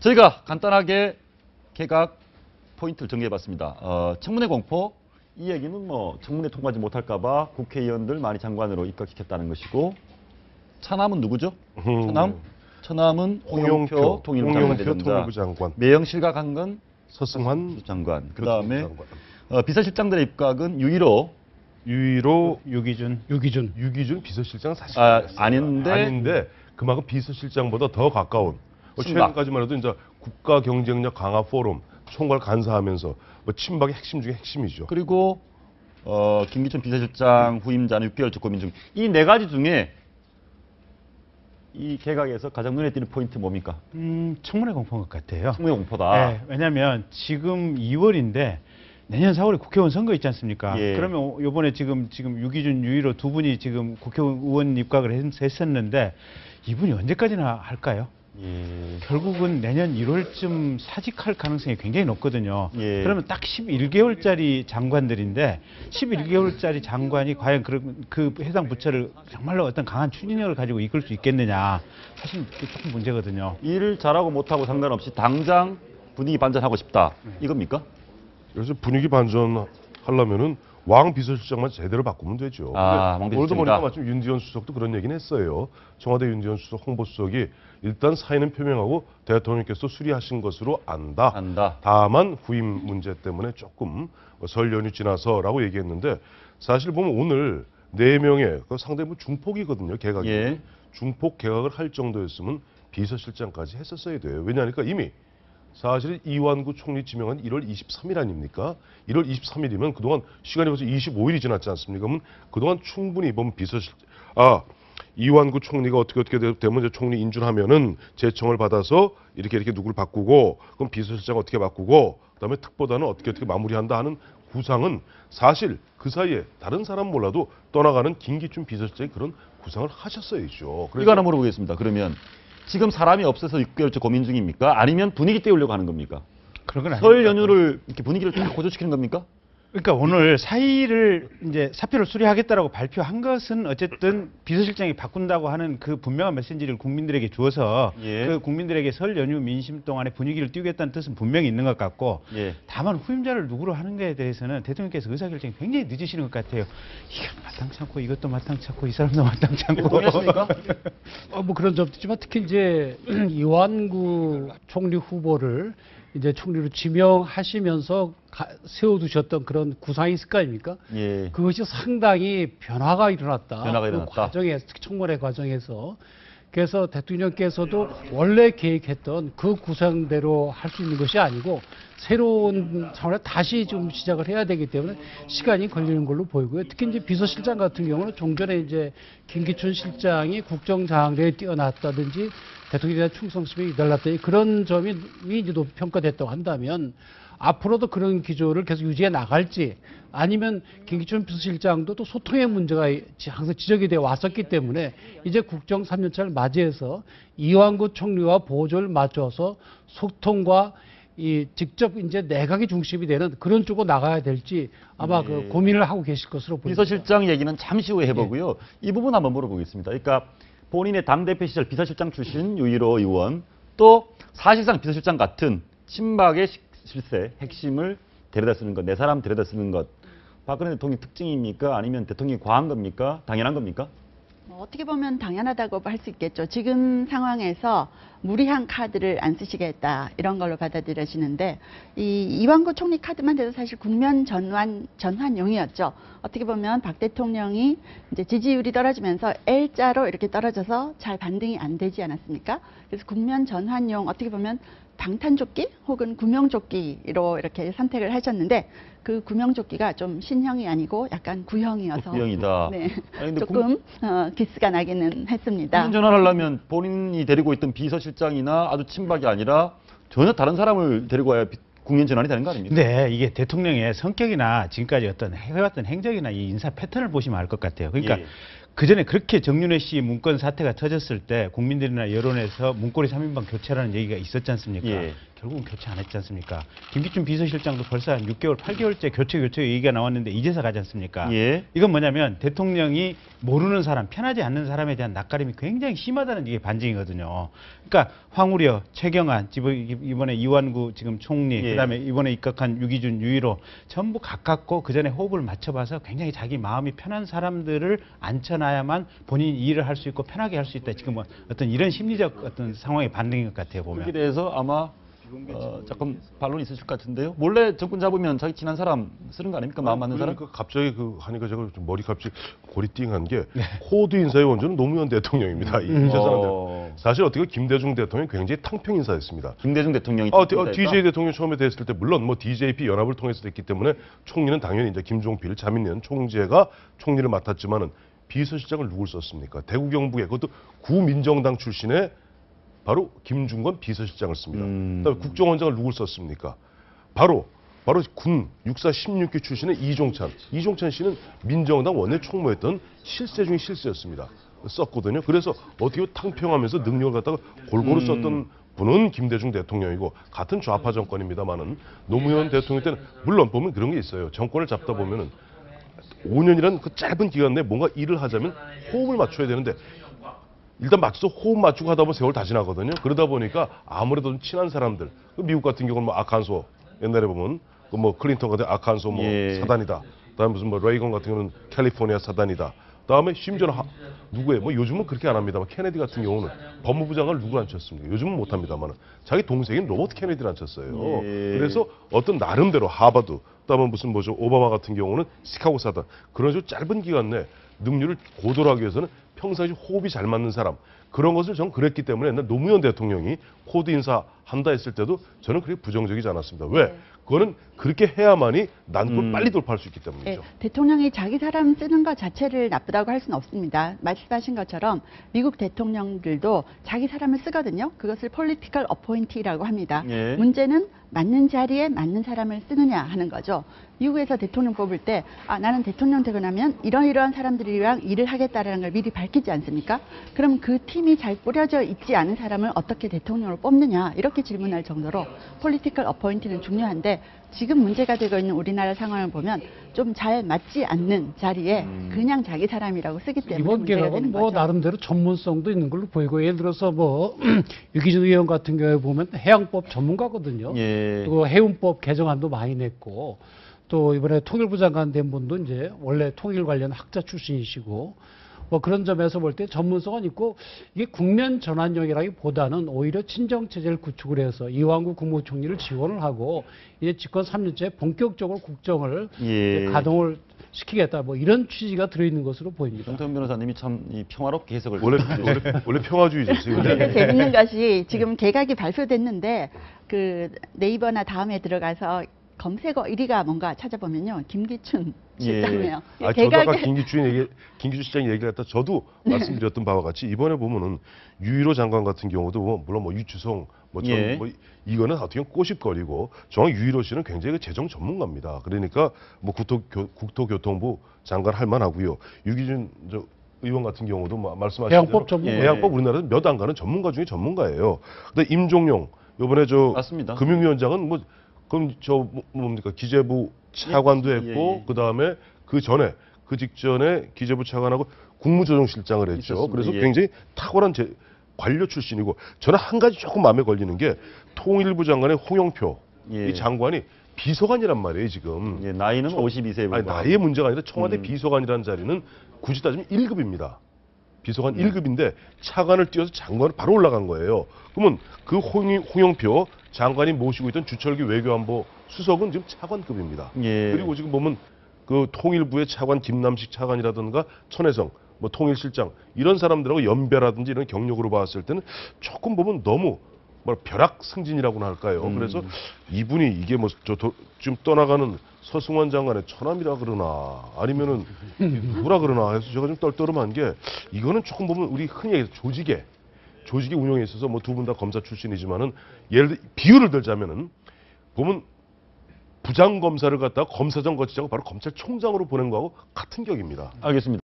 저희가 간단하게 개각 포인트를 정리해봤습니다. 청문회 공포, 이 얘기는 뭐 청문회 통과하지 못할까봐 국회의원들 많이 장관으로 입각시켰다는 것이고, 차남은 누구죠? 처남은 홍영표 통일부 장관, 매형 실각한 건 서승환 장관. 그 다음에 비서실장들의 입각은 유일호 유기준 비서실장 사실 아닌데 그만큼 비서실장보다 더 가까운. 친박. 최근까지만 해도 이제 국가 경쟁력 강화 포럼 총괄 간사하면서 뭐 친박의 핵심 중에 핵심이죠. 그리고 김기춘 비서실장 후임자는 6개월째 고민 중. 이 네 가지 중에 이 개각에서 가장 눈에 띄는 포인트 뭡니까? 청문회 공포인 것 같아요. 청문회 공포다. 네, 왜냐하면 지금 2월인데 내년 4월에 국회의원 선거 있지 않습니까? 예. 그러면 이번에 지금 유기준, 유일호 두 분이 지금 국회의원 입각을 했었는데 이분이 언제까지나 할까요? 예. 결국은 내년 1월쯤 사직할 가능성이 굉장히 높거든요. 예. 그러면 딱 11개월짜리 장관들인데 11개월짜리 장관이 과연 그 해당 부처를 정말로 어떤 강한 추진력을 가지고 이끌 수 있겠느냐. 사실 그게 조금 문제거든요. 일을 잘하고 못하고 상관없이 당장 분위기 반전하고 싶다. 이겁니까? 그래서 분위기 반전하려면은 왕 비서실장만 제대로 바꾸면 되죠. 왕 비서실장이다. 오늘도 보니까 마침 윤디원 수석도 그런 얘기는 했어요. 청와대 윤디원 수석 홍보수석이 일단 사의는 표명하고 대통령께서 수리하신 것으로 안다. 다만 후임 문제 때문에 조금 설 연휴 지나서라고 얘기했는데, 사실 보면 오늘 4명의 상당히 뭐 중폭이거든요. 개각이. 예. 중폭 개각을 할 정도였으면 비서실장까지 했었어야 돼요. 왜냐하니까 이미 사실 이완구 총리 지명한 1월 23일 아닙니까? 1월 23일이면 그동안 시간이 벌써 25일이 지났지 않습니까? 그러면 그동안 충분히 이번 이완구 총리가 어떻게 되면 이제 총리 인준하면은 제청을 받아서 이렇게 누구를 바꾸고, 그럼 비서실장 어떻게 바꾸고, 그다음에 특보다는 어떻게 마무리한다 하는 구상은 사실 그 사이에 다른 사람 몰라도 떠나가는 김기춘 비서실장이 그런 구상을 하셨어야죠. 이거 하나 물어보겠습니다. 그러면 지금 사람이 없어서 6개월째 고민 중입니까? 아니면 분위기 띄우려고 하는 겁니까? 그런 건 설 아닙니다. 연휴를 이렇게 분위기를 딱 고조시키는 겁니까? 그러니까 오늘 사표를 수리하겠다라고 발표한 것은 어쨌든 비서실장이 바꾼다고 하는 그 분명한 메시지를 국민들에게 주어서 예. 그 국민들에게 설 연휴 민심 동안에 분위기를 띄우겠다는 뜻은 분명히 있는 것 같고, 예. 다만 후임자를 누구로 하는가에 대해서는 대통령께서 의사결정이 굉장히 늦으시는 것 같아요. 이건 마땅치 않고 이것도 마땅치 않고 이 사람도 마땅치 않고. 동의하십니까? 뭐 그런 점도 있지만 특히 이제 이완구 총리 후보를 이제 총리로 지명하시면서 세워두셨던 그런 구상이 있을 거 아닙니까? 예. 그것이 상당히 변화가 일어났다. 변화가 그 일어났다. 과정에서, 특히 청문회 과정에서. 그래서 대통령께서도 원래 계획했던 그 구상대로 할 수 있는 것이 아니고 새로운 상황을 다시 좀 시작을 해야 되기 때문에 시간이 걸리는 걸로 보이고요. 특히 이제 비서실장 같은 경우는 종전에 이제 김기춘 실장이 국정장악에 뛰어났다든지 대통령에 대한 충성심이 달랐다든지 그런 점이 이제 높이 평가됐다고 한다면 앞으로도 그런 기조를 계속 유지해 나갈지, 아니면 김기춘 비서실장도 또 소통의 문제가 항상 지적이 되어 왔었기 때문에 이제 국정 3년차를 맞이해서 이완구 총리와 보조를 맞춰서 소통과 직접 이제 내각이 중심이 되는 그런 쪽으로 나가야 될지 아마 예. 그 고민을 하고 계실 것으로 보입니다. 비서실장 얘기는 잠시 후에 해보고요. 이 부분 한번 물어보겠습니다. 그러니까 본인의 당대표 시절 비서실장 출신 유일호 의원, 또 사실상 비서실장 같은 친박의 실세, 핵심을 데려다 쓰는 것, 네 사람 데려다 쓰는 것, 박근혜 대통령 특징입니까? 아니면 대통령이 과한 겁니까? 당연한 겁니까? 어떻게 보면 당연하다고 할 수 있겠죠. 지금 상황에서 무리한 카드를 안 쓰시겠다 이런 걸로 받아들여지는데, 이 이완구 총리 카드만 돼도 사실 국면 전환용이었죠. 어떻게 보면 박 대통령이 이제 지지율이 떨어지면서 L자로 이렇게 떨어져서 잘 반등이 안 되지 않았습니까? 그래서 국면 전환용, 어떻게 보면 방탄조끼 혹은 구명조끼로 이렇게 선택을 하셨는데, 그 구명조끼가 좀 신형이 아니고 약간 구형이어서 구형이다. 네, 아니, 근데 조금 기스가 나기는 했습니다. 국면 전환하려면 본인이 데리고 있던 비서실장이나 아주 친박이 아니라 전혀 다른 사람을 데리고 와야 국면 전환이 되는 거 아닙니까? 네, 이게 대통령의 성격이나 지금까지 어떤 해왔던 행적이나 이 인사 패턴을 보시면 알 것 같아요. 그러니까 예. 그 전에 그렇게 정윤회 씨 문건 사태가 터졌을 때 국민들이나 여론에서 문고리 3인방 교체라는 얘기가 있었지 않습니까? 예. 결국은 교체 안 했지 않습니까? 김기춘 비서실장도 벌써 한 6개월, 8개월째 교체 얘기가 나왔는데 이제서 가지 않습니까? 예. 이건 뭐냐면 대통령이 모르는 사람, 편하지 않는 사람에 대한 낯가림이 굉장히 심하다는 이게 반증이거든요. 그러니까 황우려, 최경환, 이번에 이완구 지금 총리, 예. 그다음에 이번에 입각한 유기준, 유일호 전부 가깝고 그 전에 호흡을 맞춰봐서 굉장히 자기 마음이 편한 사람들을 앉혀놔야만 본인이 일을 할 수 있고 편하게 할 수 있다. 지금 뭐 어떤 이런 심리적 어떤 상황의 반응인 것 같아요, 보면. 거기에 대해서 아마 조금 반론이 있으실 것 같은데요. 몰래 정권 잡으면 자기 친한 사람 쓰는 거 아닙니까? 마음 맞는 사람? 그러니까 갑자기 하니까 제가 좀 머리 갑자기 골이 띵한 게 코드 인사의 원조는 노무현 대통령입니다. 이 사람들. 사실 어떻게 김대중 대통령이 굉장히 탕평 인사였습니다. 김대중 대통령이 DJ 대통령 처음에 됐을 때 물론 뭐 DJP 연합을 통해서 됐기 때문에 총리는 당연히 이제 김종필 자민련 총재가 총리를 맡았지만은 비서실장을 누굴 썼습니까? 대구경북에 그것도 구민정당 출신의 바로 김중건 비서실장을 씁니다. 그다음에 국정원장을 누굴 썼습니까? 바로 군 육사 16기 출신의 이종찬 씨는 민정당 원내 총무였던 실세 중의 실세였습니다. 썼거든요. 그래서 어떻게 탕평하면서 능력을 갖다가 골고루 썼던 분은 김대중 대통령이고 같은 좌파 정권입니다만은 노무현 대통령 때는 물론 보면 그런 게 있어요. 정권을 잡다 보면은 5년이라는 그 짧은 기간 내에 뭔가 일을 하자면 호흡을 맞춰야 되는데 일단 맞춰서 호흡 맞추고 하다 보면 세월 다 지나거든요. 그러다 보니까 아무래도 좀 친한 사람들, 미국 같은 경우는 뭐 아칸소 옛날에 보면 그 뭐 클린턴 같은 아칸소 뭐 예. 사단이다. 그다음에 무슨 뭐 레이건 같은 경우는 캘리포니아 사단이다. 그다음에 심지어는 누구예요? 뭐 요즘은 그렇게 안 합니다만 케네디 같은 경우는 법무부 장관을 누구 앉혔습니까? 요즘은 못 합니다만 자기 동생인 로버트 케네디를 앉혔어요. 예. 그래서 어떤 나름대로 하버드, 그다음에 무슨 뭐죠 오바마 같은 경우는 시카고 사단 그런 식으로 짧은 기간 내에 능률을 고도로 하기 위해서는 평상시 호흡이 잘 맞는 사람 그런 것을 저는 그랬기 때문에 옛날 노무현 대통령이 코드 인사 한다 했을 때도 저는 그렇게 부정적이지 않았습니다. 왜? 네. 그거는 그렇게 해야만이 난국을 빨리 돌파할 수 있기 때문이죠. 네, 대통령이 자기 사람 쓰는 것 자체를 나쁘다고 할 수는 없습니다. 말씀하신 것처럼 미국 대통령들도 자기 사람을 쓰거든요. 그것을 political appointee라고 합니다. 예. 문제는 맞는 자리에 맞는 사람을 쓰느냐 하는 거죠. 미국에서 대통령 뽑을 때 나는 대통령 되고 나면 이러이러한 사람들이랑 일을 하겠다라는 걸 미리 밝히지 않습니까? 그럼 그 팀이 잘 뿌려져 있지 않은 사람을 어떻게 대통령으로 뽑느냐 이렇게 질문할 정도로 political appointee는 중요한데 지금 문제가 되고 있는 우리나라 상황을 보면 좀 잘 맞지 않는 자리에 그냥 자기 사람이라고 쓰기 때문에 이번 문제가 개각은 되는 뭐 거죠. 나름대로 전문성도 있는 걸로 보이고 예를 들어서 뭐 유기준 의원 같은 경우에 보면 해양법 전문가거든요. 예. 또 해운법 개정안도 많이 냈고 또 이번에 통일부 장관 된 분도 이제 원래 통일 관련 학자 출신이시고 뭐 그런 점에서 볼 때 전문성은 있고 이게 국면 전환용이라기보다는 오히려 친정 체제를 구축을 해서 이완구 국무총리를 지원을 하고 이제 집권 3년째 본격적으로 국정을 예. 가동을 시키겠다 뭐 이런 취지가 들어있는 것으로 보입니다. 정태훈 변호사님이 참 이 평화롭게 해석을 원래 평화주의자세요. 근데 재밌는 것이 지금 개각이 발표됐는데 그 네이버나 다음에 들어가서 검색어 1위가 뭔가 찾아보면요. 김기춘 실장이에요. 저도 아까 김기춘 실장 얘기를 했다. 저도 말씀드렸던 바와 같이 이번에 보면은 유일호 장관 같은 경우도 물론 뭐 유추성 예. 이거는 어떻게 보면 꼬십거리고 정확히 유일호 씨는 굉장히 재정 전문가입니다. 그러니까 뭐 국토교통부 장관 할 만하고요. 유기준 의원 같은 경우도 말씀하신 해양법 전문가. 해양법 우리나라에서 몇 안 가는 전문가 중에 전문가예요. 근데 임종용 이번에 맞습니다. 금융위원장은 그럼 뭡니까 기재부 차관도 했고 예. 그다음에 그 직전에 기재부 차관하고 국무조정실장을 했죠. 있었습니다. 그래서 예. 굉장히 탁월한 관료 출신이고 저는 한 가지 조금 마음에 걸리는 게 통일부 장관의 홍영표 예. 이 장관이 비서관이란 말이에요 지금. 예, 나이는 52세에 아니, 나이의 문제가 아니라 청와대 비서관이라는 자리는 굳이 따지면 1급입니다. 비서관 1급인데 차관을 띄워서 장관을 바로 올라간 거예요. 그러면 그 홍영표 장관이 모시고 있던 주철기 외교안보 수석은 지금 차관급입니다. 예. 그리고 지금 보면 그 통일부의 차관 김남식 차관이라든가 천혜성 뭐 통일실장 이런 사람들하고 연배라든지 이런 경력으로 봤을 때는 조금 보면 너무 벼락 승진이라고나 할까요? 그래서 이분이 이게 좀 떠나가는 서승환 장관의 처남이라 그러나 아니면은 누구라 그러나 해서 제가 좀 떨떠름한 게 이거는 조금 보면 우리 흔히 얘기해서 조직의 운영에 있어서 뭐 두 분 다 검사 출신이지만은 예를 들어 비유를 들자면은 보면 부장 검사를 갖다가 검사장 거치자고 바로 검찰총장으로 보낸 거하고 같은 격입니다. 알겠습니다.